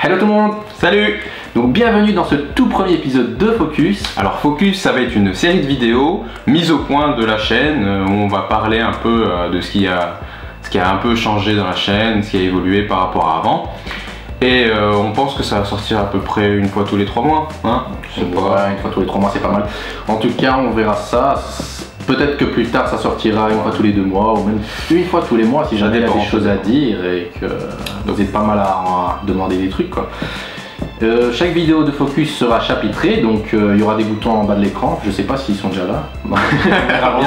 Hello tout le monde. Salut. Donc bienvenue dans ce tout premier épisode de Focus. Alors Focus, ça va être une série de vidéos mises au point de la chaîne où on va parler un peu de ce qui a un peu changé dans la chaîne, ce qui a évolué par rapport à avant. Et on pense que ça va sortir à peu près une fois tous les 3 mois, hein? Je sais pas, une fois tous les 3 mois c'est pas mal. En tout cas on verra ça. Peut-être que plus tard ça sortira une fois tous les 2 mois ou même une fois tous les mois si jamais il y a des choses à dire et que vous êtes pas mal à demander des trucs quoi. Chaque vidéo de Focus sera chapitrée, donc il y aura des boutons en bas de l'écran. Je sais pas s'ils sont déjà là.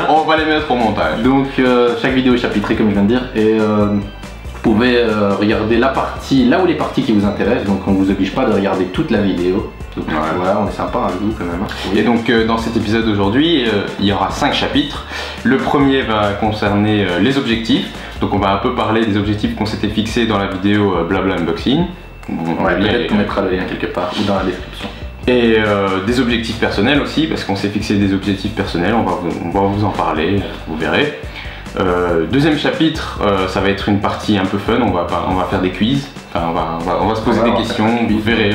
On va les mettre au montage. Donc chaque vidéo est chapitrée comme je viens de dire et vous pouvez regarder la partie, là où les parties qui vous intéressent. Donc on ne vous oblige pas de regarder toute la vidéo. Donc voilà, on est sympa avec vous quand même. Hein. Et donc dans cet épisode d'aujourd'hui, il y aura 5 chapitres. Le premier va concerner les objectifs. Donc on va un peu parler des objectifs qu'on s'était fixés dans la vidéo Blabla Unboxing. Peut-être qu'on mettra le lien quelque part ou dans la description. Et des objectifs personnels aussi, parce qu'on s'est fixé des objectifs personnels, on va vous en parler, vous verrez. Deuxième chapitre, ça va être une partie un peu fun, on va faire des quiz, enfin, on va se poser des questions, vous verrez.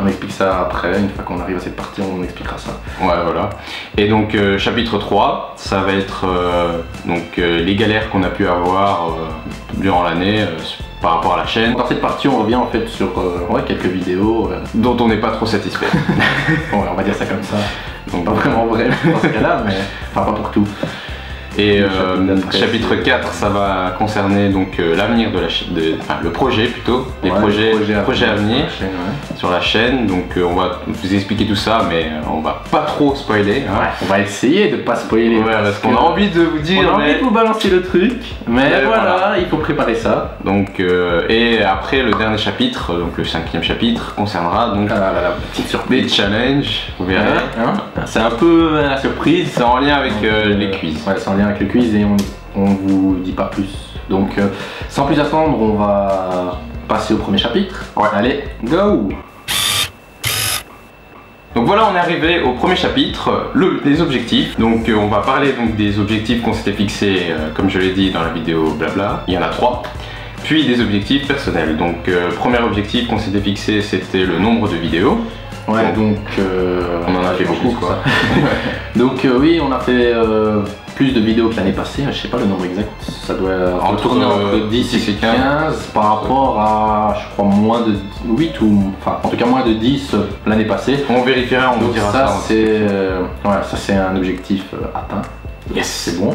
On explique ça après, une fois qu'on arrive à cette partie, on expliquera ça. Ouais, voilà. Et donc chapitre 3, ça va être les galères qu'on a pu avoir durant l'année par rapport à la chaîne. Dans cette partie, on revient en fait sur quelques vidéos dont on n'est pas trop satisfait. Ouais, on va dire ça comme ça. Donc pas vraiment vrai dans ce cas-là, mais enfin pas pour tout. Et chapitre 4, ça va concerner donc l'avenir de la chaîne, le projet plutôt, les projets à venir sur la chaîne. Donc on va vous expliquer tout ça, mais on va pas trop spoiler. Hein. Ouais, on va essayer de pas spoiler. Ouais, parce qu'on a envie de vous dire. On a envie de vous balancer le truc, mais voilà, il faut préparer ça. Donc et après le dernier chapitre, donc le 5e chapitre, concernera donc la petite surprise, les challenges. Vous verrez. C'est un peu la surprise. C'est en lien avec les quiz. Ouais, c'est en lien avec le quiz et on vous dit pas plus. Donc sans plus attendre, on va passer au premier chapitre. Ouais. Allez, go! Donc voilà, on est arrivé au premier chapitre, les objectifs. Donc on va parler donc des objectifs qu'on s'était fixés, comme je l'ai dit dans la vidéo Blabla. Il y en a 3. Puis des objectifs personnels. Donc premier objectif qu'on s'était fixé, c'était le nombre de vidéos. Ouais, donc on en a fait beaucoup quoi. Donc oui, on a fait plus de vidéos que l'année passée, je sais pas le nombre exact, ça doit tourner entre 10 et 15 par rapport à, je crois, moins de 8 ou, enfin, en tout cas moins de 10 l'année passée. On vérifiera, on vous dira ça. Ça c'est un objectif atteint. Yes, c'est bon.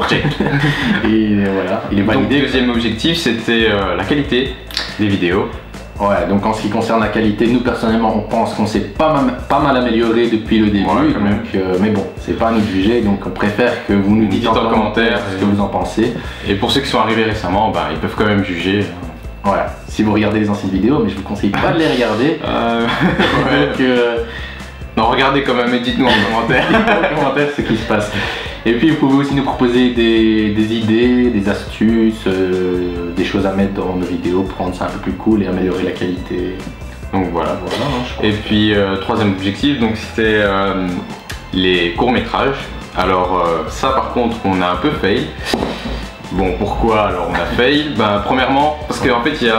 Et voilà, il est validé. Donc, deuxième objectif, c'était la qualité des vidéos. Ouais, donc en ce qui concerne la qualité, nous personnellement on pense qu'on s'est pas mal amélioré depuis le début, mais bon, c'est pas à nous de juger, donc on préfère que vous nous dites en commentaire ce que vous en pensez. Et pour ceux qui sont arrivés récemment, ils peuvent quand même juger. Voilà, si vous regardez les anciennes vidéos, mais je vous conseille pas de les regarder. Donc, non, regardez quand même et dites-nous en commentaire. Ce qui se passe. Et puis vous pouvez aussi nous proposer des idées, des astuces, des choses à mettre dans nos vidéos pour rendre ça un peu plus cool et améliorer la qualité. Donc voilà. Et puis troisième objectif, donc c'était les courts-métrages. Alors ça par contre on a un peu fail. Bon, pourquoi alors on a fail? Premièrement parce qu'en fait il y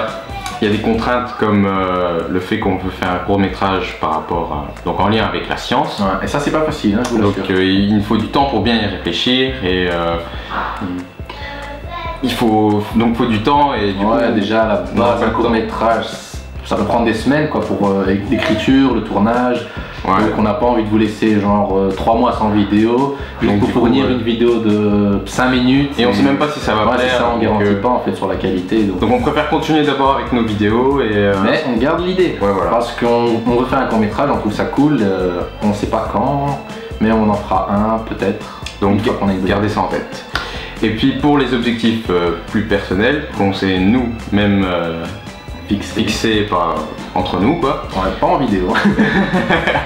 a des contraintes comme le fait qu'on veut faire un court-métrage par rapport à, donc en lien avec la science. Ouais, et ça c'est pas facile, hein, je vous l'assure. Donc il nous faut du temps pour bien y réfléchir et il faut du temps et du coup, déjà la base d'un court-métrage ça peut prendre des semaines quoi pour l'écriture, le tournage. Donc on n'a pas envie de vous laisser genre 3 mois sans vidéo, donc pour fournir une vidéo de 5 minutes. Et on sait même pas si ça va plaire. Ça, on garantit pas en fait sur la qualité. Donc on préfère continuer d'abord avec nos vidéos mais on garde l'idée. Parce qu'on veut faire un court métrage, on trouve ça cool, on sait pas quand, mais on en fera un peut-être. Donc gardez ça en tête. Et puis pour les objectifs plus personnels, qu'on s'est nous-mêmes fixé entre nous quoi. Ouais, pas en vidéo.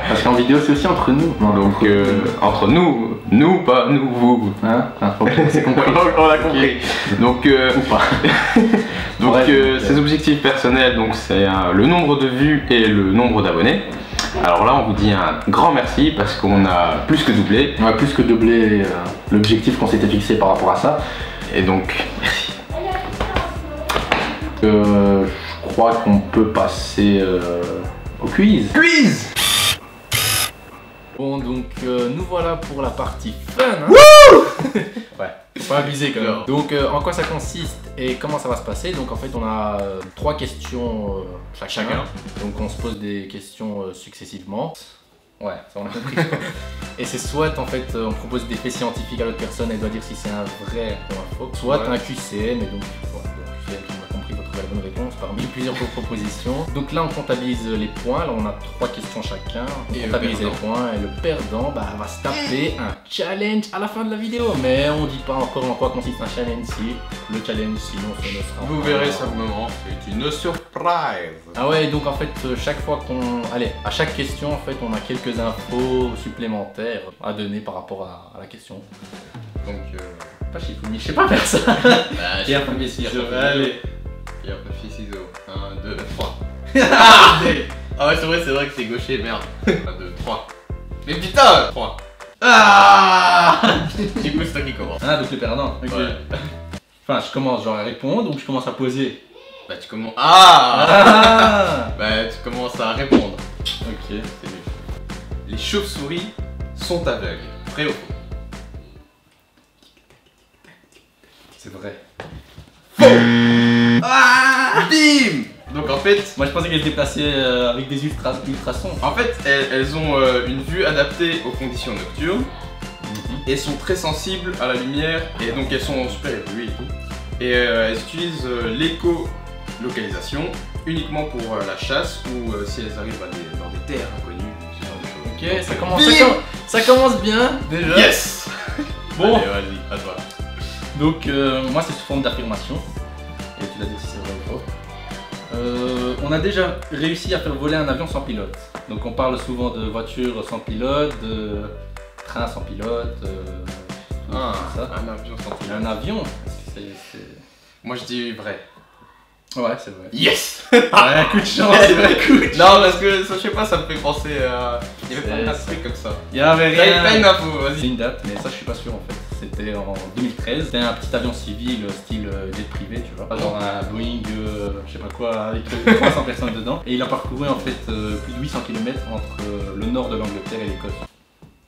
Parce qu'en vidéo c'est aussi entre nous. Non, donc entre nous, pas nous, vous. Hein, c'est compris. On l'a compris. Donc, ces objectifs personnels, donc c'est le nombre de vues et le nombre d'abonnés. Alors là on vous dit un grand merci parce qu'on a plus que doublé. On a plus que doublé l'objectif qu'on s'était fixé par rapport à ça. Et donc merci. Je crois qu'on peut passer au quiz. Quiz. Bon, donc nous voilà pour la partie fun. Hein. Ouais, faut pas abuser quand même. Donc en quoi ça consiste et comment ça va se passer? Donc en fait on a 3 questions chacun. Donc on se pose des questions successivement. Ouais, ça on a compris. Et c'est soit en fait on propose des faits scientifiques à l'autre personne, elle doit dire si c'est un vrai ou un faux. Soit un QCM, et donc voilà, le QCM qui m'a compris va trouver la bonne réponse parmi plusieurs propositions. Donc là on comptabilise les points, là on a 3 questions chacun. On comptabilise les points et le perdant va se taper un challenge à la fin de la vidéo. Mais on dit pas encore en quoi consiste un challenge si le challenge sinon ce ne sera. Vous verrez simplement, c'est une surprise. Ah ouais, donc en fait chaque fois qu'on... Allez, à chaque question en fait on a quelques infos supplémentaires à donner par rapport à la question. Donc Pas Chifouni, je sais pas faire ça. Pierre, papier, ciseaux. Allez. Pierre, papier, ciseaux. 1, 2, 3. Ah ouais, c'est vrai que t'es gaucher, merde. 1, 2, 3. Mais putain 3. Ah. Du coup, c'est toi qui commence. Ah, donc le perdant. Ok. Ouais. Enfin, je commence genre à répondre ou je commence à poser. Bah tu commences... Ah. Bah tu commences à répondre. Ok. C'est mieux. Les chauves-souris sont aveugles. Vrai ou faux? C'est vrai. Ah. Bim. Donc en fait... Moi je pensais qu'elles se déplaçaient avec des ultrasons. En fait, elles ont une vue adaptée aux conditions nocturnes et sont très sensibles à la lumière et donc elles sont super évoluées et tout. Et elles utilisent l'éco-localisation uniquement pour la chasse ou si elles arrivent dans des terres inconnues, ce genre de choses. Ok, Donc, ça commence bien déjà. Yes. Bon. Allez, vas-y, à toi. Donc moi c'est sous forme d'affirmation. Et tu vas dire si c'est vrai ou faux. On a déjà réussi à faire voler un avion sans pilote. Donc on parle souvent de voitures sans pilote, de trains sans pilote, Ah, ça. un avion sans pilote. Un avion, c'est... Moi je dis vrai. Ouais, c'est vrai. Yes. Ouais, coup de chance, c'est vrai, coup de chance. Non, parce que ça, je sais pas, ça me fait penser à... Il y avait pas un truc comme ça. Il y avait rien. T'as une info, C'est vas-y. une date, mais ça je suis pas sûr en fait. C'était en 2013. C'était un petit avion civil style jet privé, tu vois. Genre un Boeing, je sais pas quoi, avec 300 personnes dedans. Et il a parcouru en fait plus de 800 km entre le nord de l'Angleterre et l'Écosse.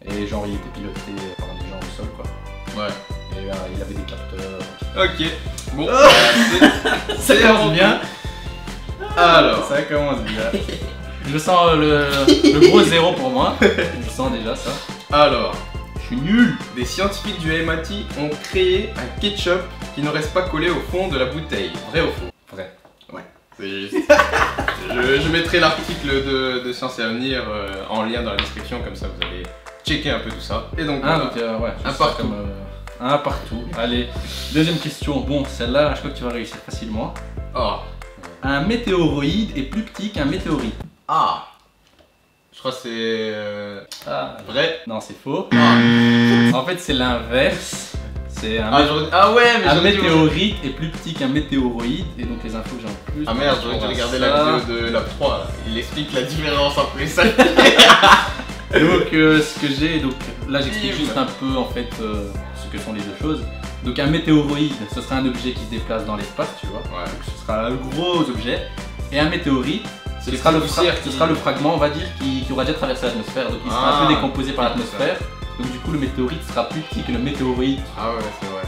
Et genre il était piloté par des gens au sol quoi. Ouais. Et il avait des capteurs. Ok. Bon, Ça commence bien. Alors. Ça commence bien. Je sens le gros zéro pour moi. Je sens déjà ça. Alors. Je suis nul. Des scientifiques du MIT ont créé un ketchup qui ne reste pas collé au fond de la bouteille. Vrai ou faux? Vrai. Ouais, c'est juste. je mettrai l'article de Science et Avenir en lien dans la description, comme ça vous allez checker un peu tout ça. Et donc, Ah, voilà. donc ouais. Un partout. Un partout. Allez, deuxième question. Bon, celle-là, je crois que tu vas réussir facilement. Oh. Un météoroïde est plus petit qu'un météorite. Ah. Je crois que c'est vrai. Non, c'est faux. Ah, En fait, c'est l'inverse. C'est un, ouais, mais un j'aurais dû- météorite est plus petit qu'un météoroïde. Et donc, les infos que j'ai en plus. Ah merde, j'aurais dû regarder la vidéo de la 3 là. Il explique la différence entre les cinq. Donc, ce que j'ai, donc là, j'explique juste un peu en fait ce que sont les deux choses. Donc, un météoroïde, ce sera un objet qui se déplace dans l'espace, tu vois. Ouais. Donc, ce sera un gros objet. Et un météorite, C'est ce sera, le ce sera le fragment, on va dire, qui aura déjà traversé l'atmosphère. Donc, il sera un peu décomposé par l'atmosphère. Donc, du coup, le météorite sera plus petit que le météoroïde. Ah ouais, c'est vrai.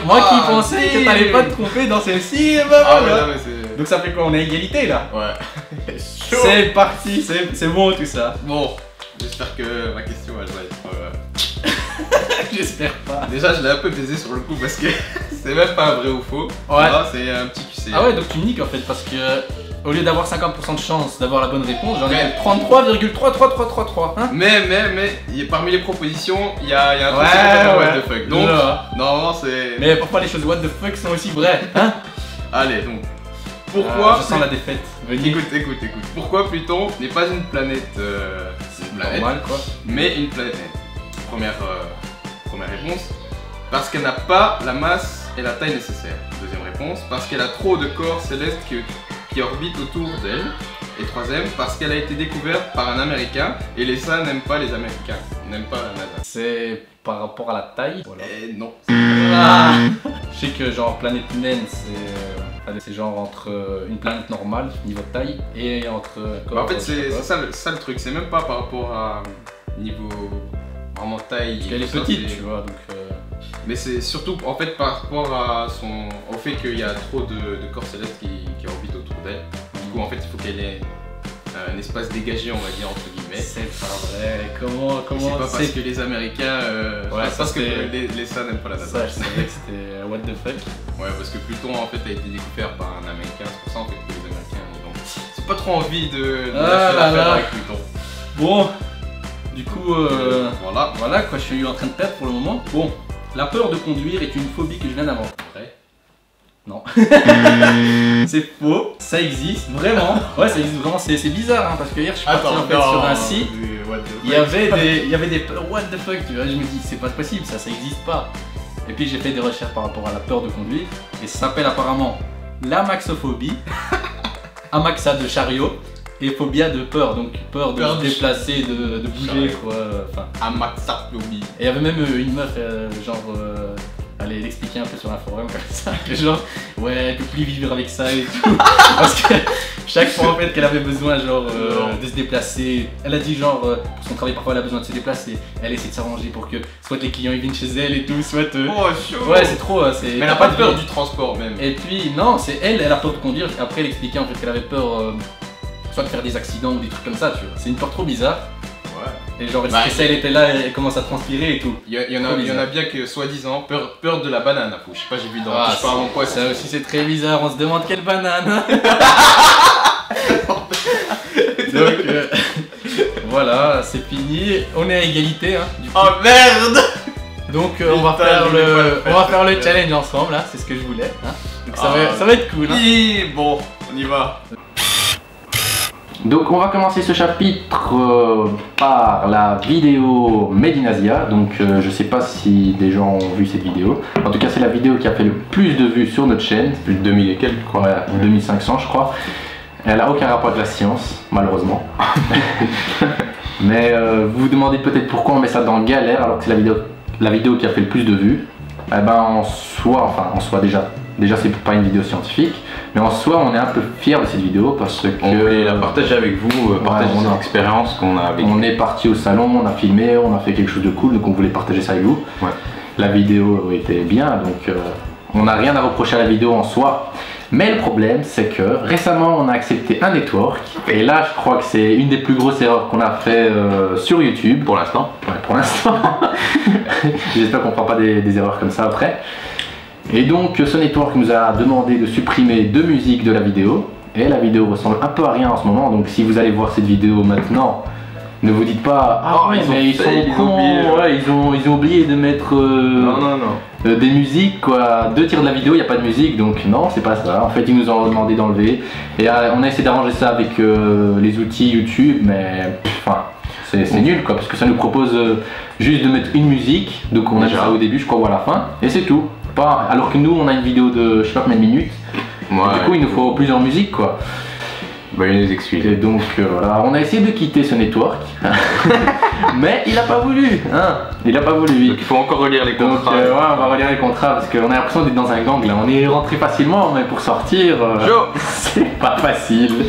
Moi qui pensais que t'allais pas te tromper dans celle-ci, et bah Ah ouais, voilà. non, mais c'est. Donc, ça fait quoi? On est à égalité là. Ouais. C'est parti, c'est bon tout ça. Bon, j'espère que ma question elle va être. J'espère pas. Déjà, je l'ai un peu baisé sur le coup parce que c'est même pas un vrai ou faux. Ouais. Là, c'est un petit QC. Ah ouais, donc tu niques en fait parce que au lieu d'avoir 50% de chance d'avoir la bonne réponse, j'en ai Ouais. 33,33333. Hein? Mais, parmi les propositions, il y a un truc Ouais, qui est ouais. what the fuck. Donc, Là. normalement, c'est. Mais parfois les choses what the fuck sont aussi vraies. Hein? Allez, donc. Pourquoi. Je sens la défaite. Venez. Écoute. Pourquoi Pluton n'est pas une planète. C'est une planète, Normal quoi. mais une planète. Première réponse. Parce qu'elle n'a pas la masse et la taille nécessaires. Deuxième réponse. Parce qu'elle a trop de corps célestes qui orbitent autour d'elle. Et troisième, parce qu'elle a été découverte par un Américain et les SA n'aiment pas les Américains. Ils n'aiment pas la NASA. C'est par rapport à la taille. Voilà. Et non. Ah. Je sais que genre planète naine c'est. C'est genre entre une planète normale, niveau de taille, et entre... en fait, c'est ça le truc, c'est même pas par rapport à niveau vraiment taille. Parce qu'elle est petite, tu vois, donc... Mais c'est surtout en fait par rapport à au fait qu'il y a trop de corps célestes qui orbitent autour d'elle. Du coup, en fait, il faut qu'elle ait un espace dégagé, on va dire, entre guillemets. C'est pas vrai. Comment c'est pas parce que les Américains. Ouais, parce que les ça n'aiment pas la NASA. Ça, je savais que c'était what the fuck. Ouais, parce que Pluton en fait a été découvert par un Américain. C'est pour ça en fait que les Américains ont pas trop envie de lâcher l'affaire avec Pluton. Bon, du coup, voilà quoi, je suis en train de perdre pour le moment. Bon, la peur de conduire est une phobie que je viens d'inventer. Non. C'est faux, ça existe vraiment. Ouais, ça existe vraiment, c'est bizarre hein, parce que hier je suis parti en fait sur un site. Il y avait des peurs, what the fuck, tu vois, je me dis c'est pas possible, ça existe pas. Et puis j'ai fait des recherches par rapport à la peur de conduire et ça s'appelle apparemment l'amaxophobie, amaxa de chariot et phobia de peur, donc peur de se déplacer, de bouger quoi. Enfin, amaxophobie. Et il y avait même une meuf elle l'expliquait un peu sur un forum comme ça, que genre ouais elle peut plus vivre avec ça et tout. Parce que chaque fois en fait qu'elle avait besoin genre de se déplacer, elle a dit genre pour son travail parfois elle a besoin de se déplacer, elle essaie de s'arranger pour que soit les clients ils viennent chez elle et tout, soit oh chaud. Ouais c'est trop, mais elle a pas de peur du transport même. Et puis non, c'est elle a peur de conduire, après elle expliquait en fait qu'elle avait peur soit de faire des accidents ou des trucs comme ça, tu vois. C'est une peur trop bizarre. Et genre, elle était là, elle commence à transpirer et tout. Il y en a bien que, soi-disant, peur de la banane. Je sais pas, j'ai vu dans Touche pas à mon poisson. Ça aussi, c'est très bizarre, on se demande quelle banane. Donc, voilà, c'est fini. On est à égalité. Hein, du coup. Oh merde. Donc, on va faire le challenge ensemble, hein, c'est ce que je voulais. Hein. Donc, ça va être cool. Hein. Bon, on y va. Donc on va commencer ce chapitre par la vidéo Made in Asia. Donc je sais pas si des gens ont vu cette vidéo. En tout cas c'est la vidéo qui a fait le plus de vues sur notre chaîne. Plus de 2000 et quelques, quoi. Ouais, 2500 je crois. Elle a aucun rapport avec la science, malheureusement. Mais vous vous demandez peut-être pourquoi on met ça dans galère alors que c'est la vidéo qui a fait le plus de vues. Eh ben en soi déjà c'est pas une vidéo scientifique, mais en soi on est un peu fiers de cette vidéo parce que on voulait la partager avec vous, partager cette expérience qu'on a avec. On est parti au salon, on a filmé, on a fait quelque chose de cool, donc on voulait partager ça avec vous. Ouais. La vidéo était bien, donc on n'a rien à reprocher à la vidéo en soi. Mais le problème c'est que récemment on a accepté un network, et là je crois que c'est une des plus grosses erreurs qu'on a fait sur YouTube. Pour l'instant. Ouais, pour l'instant. J'espère qu'on ne fera pas des erreurs comme ça après. Et donc ce network nous a demandé de supprimer 2 musiques de la vidéo. Et la vidéo ressemble un peu à rien en ce moment, donc si vous allez voir cette vidéo maintenant, ne vous dites pas ah ouais, mais ils sont cons, ouais, ils ont oublié de mettre des musiques quoi. 2 tiers de la vidéo, il n'y a pas de musique, donc non, c'est pas ça. En fait, ils nous ont demandé d'enlever. Et on a essayé d'arranger ça avec les outils YouTube, mais enfin, c'est nul quoi, parce que ça nous propose juste de mettre une musique, donc on a ça au début, je crois, ou à la fin, et c'est tout. Pas, alors que nous, on a une vidéo de je sais pas combien de minutes, ouais, du coup, il nous faut plusieurs musiques quoi. Bah, il nous excuse. Et donc voilà, on a essayé de quitter ce network, mais il a pas voulu, hein. Il a pas voulu. Donc il faut encore relire les contrats. Donc, ouais, on va relire les contrats parce qu'on a l'impression d'être dans un gang là. On est rentré facilement, mais pour sortir, c'est pas facile.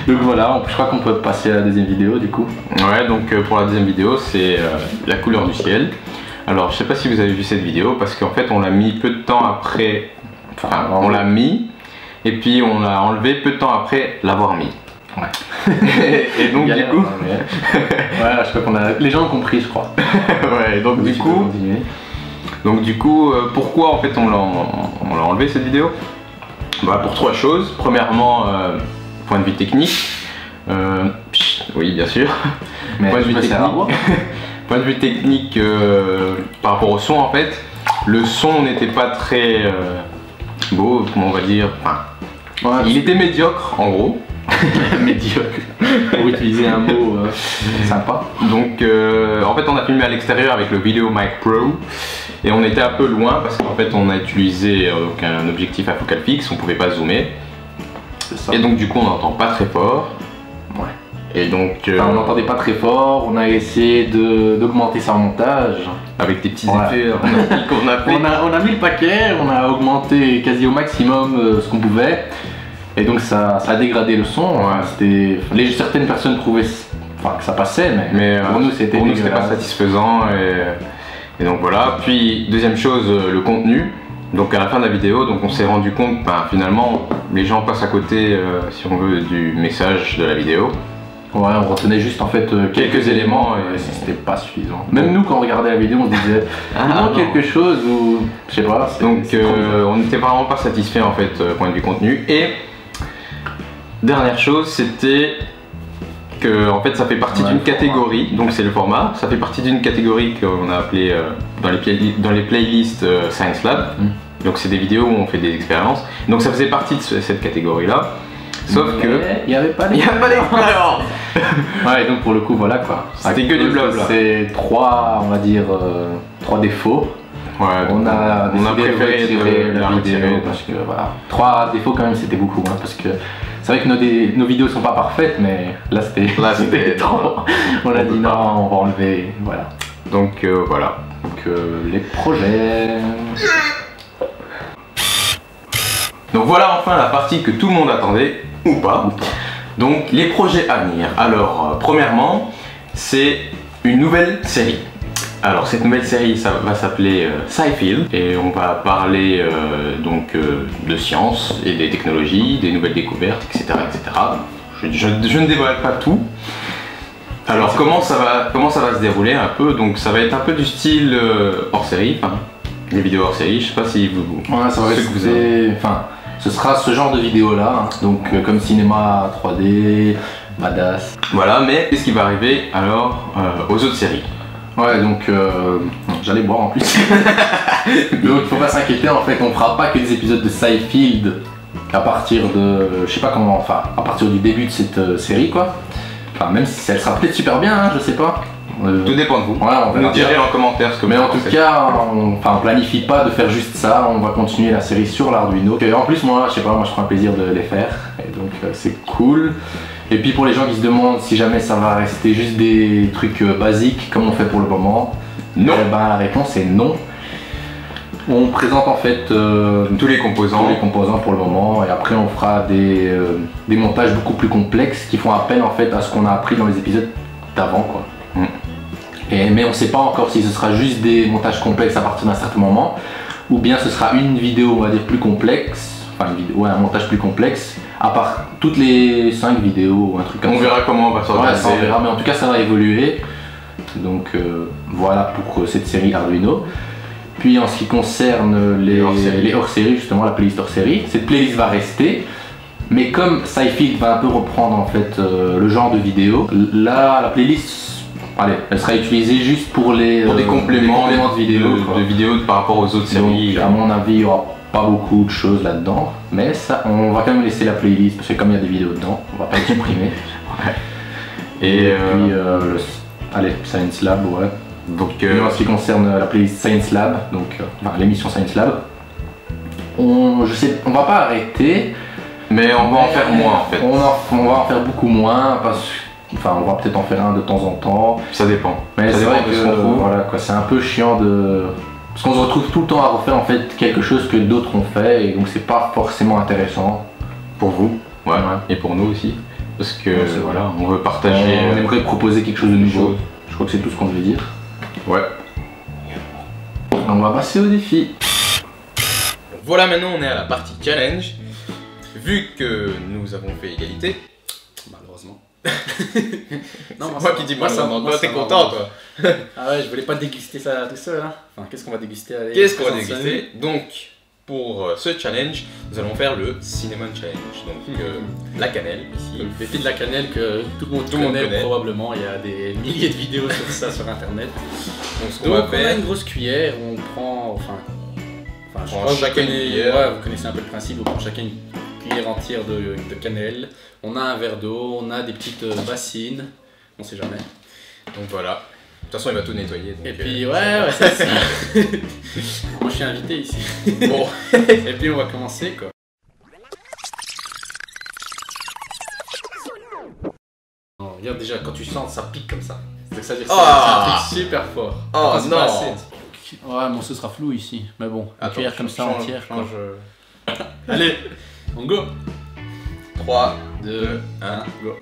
Donc voilà, je crois qu'on peut passer à la deuxième vidéo du coup. Ouais, donc pour la deuxième vidéo, c'est la couleur du ciel. Alors je sais pas si vous avez vu cette vidéo parce qu'en fait on l'a mis peu de temps après. Enfin, on l'a mis. Et puis on l'a enlevé peu de temps après l'avoir mis. Ouais. Et donc du coup... Ouais, je crois les gens ont compris je crois. Ouais, donc du coup... pourquoi en fait on l'a enlevé cette vidéo? Bah pour 3 choses. Premièrement, point de vue technique. Oui bien sûr. Mais point de vue technique par rapport au son en fait. Le son n'était pas très beau, comment on va dire. Enfin, ouais, il était médiocre en gros. Médiocre, pour utiliser un mot sympa. Donc en fait on a filmé à l'extérieur avec le Video Mic Pro et on était un peu loin parce qu'en fait on a utilisé un objectif à focale fixe, on pouvait pas zoomer. Et donc du coup on n'entend pas très fort. Ouais. Et donc, on n'entendait pas très fort, on a essayé d'augmenter ça en montage. Avec des petits effets qu'on a appelés. On a mis le paquet, on a augmenté quasi au maximum ce qu'on pouvait. Et donc ça a dégradé le son. Certaines personnes trouvaient que ça passait, mais pour nous c'était pas satisfaisant. Et donc voilà. Puis deuxième chose, le contenu. Donc à la fin de la vidéo, donc on s'est rendu compte, finalement, les gens passent à côté, si on veut, du message de la vidéo. Ouais, on retenait juste en fait quelques éléments et c'était pas suffisant. Même nous, quand on regardait la vidéo, on se disait quelque chose ou je sais pas. Donc on n'était vraiment pas satisfait en fait, point de vue contenu. Et dernière chose, c'était que en fait ça fait partie d'une catégorie, donc c'est le format, ça fait partie d'une catégorie qu'on a appelée dans les playlists Science Lab. Donc c'est des vidéos où on fait des expériences. Donc ça faisait partie de cette catégorie-là. Sauf que il n'y avait pas d'expérience. Ouais, donc pour le coup, voilà quoi. C'était que du blabla. C'est trois, on va dire, trois défauts. Ouais, on a préféré retirer la vidéo parce que voilà. 3 défauts quand même, c'était beaucoup, parce que c'est vrai que nos vidéos sont pas parfaites, mais là c'était trop. On a dit non, on va enlever, voilà. Donc voilà. Donc les projets. Donc voilà enfin la partie que tout le monde attendait, ou pas. Donc les projets à venir. Alors premièrement, c'est une nouvelle série. Alors cette nouvelle série, ça va s'appeler Sci-Field et on va parler de science et des technologies, des nouvelles découvertes, etc. Je ne dévoile pas tout. Alors comment ça va se dérouler un peu? Donc ça va être un peu du style hors série, les vidéos hors série. Je sais pas si vous. Ouais, ça va rester. Ce sera ce genre de vidéo là, donc comme cinéma 3D, badass. Voilà, mais qu'est-ce qui va arriver alors aux autres séries? Ouais, donc j'allais boire en plus. Donc faut pas s'inquiéter, en fait on fera pas que des épisodes de Sci-Field à partir de, je sais pas comment, à partir du début de cette série quoi. Même si elle sera peut-être super bien, je sais pas. Tout dépend de vous. Ouais, on nous direz en commentaire ce que mais en tout cas, on planifie pas de faire juste ça, on va continuer la série sur l'Arduino. En plus moi, je sais pas, moi je prends un plaisir de les faire, et donc c'est cool. Et puis pour les gens qui se demandent si jamais ça va rester juste des trucs basiques comme on fait pour le moment, non. La réponse est non. On présente en fait tous les composants pour le moment, et après on fera des montages beaucoup plus complexes qui font appel en fait à ce qu'on a appris dans les épisodes d'avant quoi. Mais on ne sait pas encore si ce sera juste des montages complexes à partir d'un certain moment, ou bien ce sera une vidéo on va dire plus complexe, un montage plus complexe, à part toutes les 5 vidéos ou un truc comme ça. On verra comment on va s'organiser. On verra, mais en tout cas ça va évoluer. Donc voilà pour cette série Arduino. Puis en ce qui concerne les hors-séries, justement la playlist hors-série, cette playlist va rester. Mais comme Sci-Field va un peu reprendre en fait le genre de vidéo, là la playlist, elle sera utilisée juste pour des compléments de vidéos, par rapport aux autres séries. Donc, à mon avis, il n'y aura pas beaucoup de choses là-dedans, mais ça, on va quand même laisser la playlist parce que comme il y a des vidéos dedans, on va pas le supprimer. Et puis Science Lab, ouais. Donc en ce qui concerne la playlist Science Lab, donc l'émission Science Lab, on va pas arrêter, mais on va en faire moins en fait. On va en faire beaucoup moins on va peut-être en faire un de temps en temps. Ça dépend. Mais c'est vrai que c'est un peu chiant parce qu'on se retrouve tout le temps à refaire en fait quelque chose que d'autres ont fait, et donc c'est pas forcément intéressant pour vous. Ouais. Et pour nous aussi. Parce que on veut partager. On aimerait proposer quelque chose de nouveau. Je crois que c'est tout ce qu'on devait dire. Ouais. On va passer au défi. Voilà, maintenant on est à la partie challenge. Vu que nous avons fait égalité. Malheureusement. Non, moi qui dis malheureusement, toi t'es content toi. Ah ouais, je voulais pas déguster ça tout seul. Qu'est-ce qu'on va déguster? Qu'est-ce qu'on va déguster? Donc, pour ce challenge, nous allons faire le Cinnamon Challenge. Donc, la cannelle ici. Le défi de la cannelle que tout le monde connaît probablement. Il y a des milliers de vidéos sur ça sur internet. Donc on a une grosse cuillère, on prend. Je pense que vous connaissez un peu le principe, on prend chacun une cuillère entière de cannelle. On a un verre d'eau, on a des petites bassines, on sait jamais. Donc voilà. De toute façon, il va tout nettoyer. Donc et puis, c'est ça. Moi, je suis invité ici. Bon. Et puis, on va commencer, quoi. Non, regarde déjà, quand tu sens, ça pique comme ça. C'est-à-dire que c'est un truc super fort. Oh Enfin, c'est pas non. assez. Ouais, bon, ce sera flou ici. Mais bon, une cuillère comme ça entière. Quoi. Allez, on go. 3, 2, 1, go.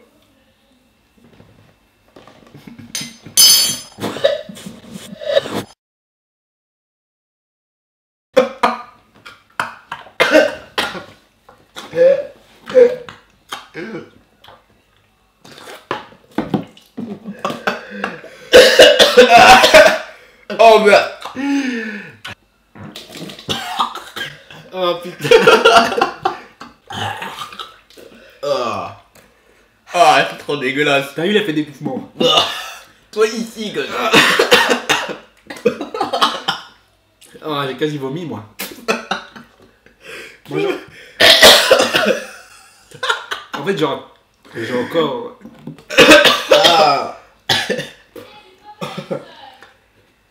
Oh merde. Oh putain. Ah, c'est trop dégueulasse. T'as vu, il a fait des mouvements. Toi ici, gars. Oh, j'ai quasi vomi, moi. Moi, en fait, j'ai encore...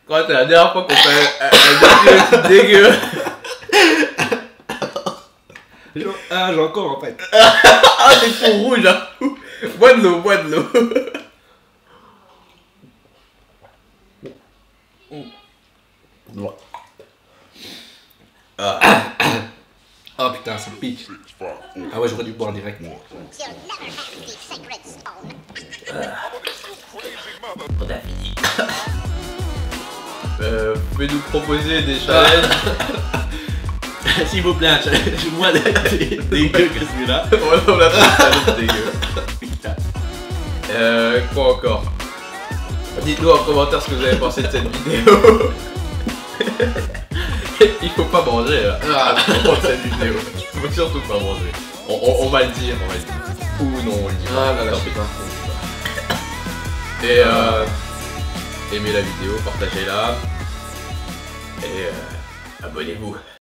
Quand c'est la dernière fois qu'on fait un truc dégueu. J'ai encore, en fait. Ah, c'est trop rouge, là. Bois de l'eau, bois de l'eau. Oh putain, ça pique. Ah ouais, j'aurais dû boire direct. Vous pouvez nous proposer des challenges. S'il vous plaît, un challenge moins dégueu que celui-là. On a fait un challenge dégueu. Quoi encore? Dites-nous en commentaire ce que vous avez pensé de cette vidéo. Il faut pas manger là. Pour cette vidéo. Il faut surtout pas manger. On va le dire, on va le dire. Ou non, on le dit pas. Ah là là, Tant je sais pis. pas. Et aimez la vidéo, partagez-la. Et abonnez-vous.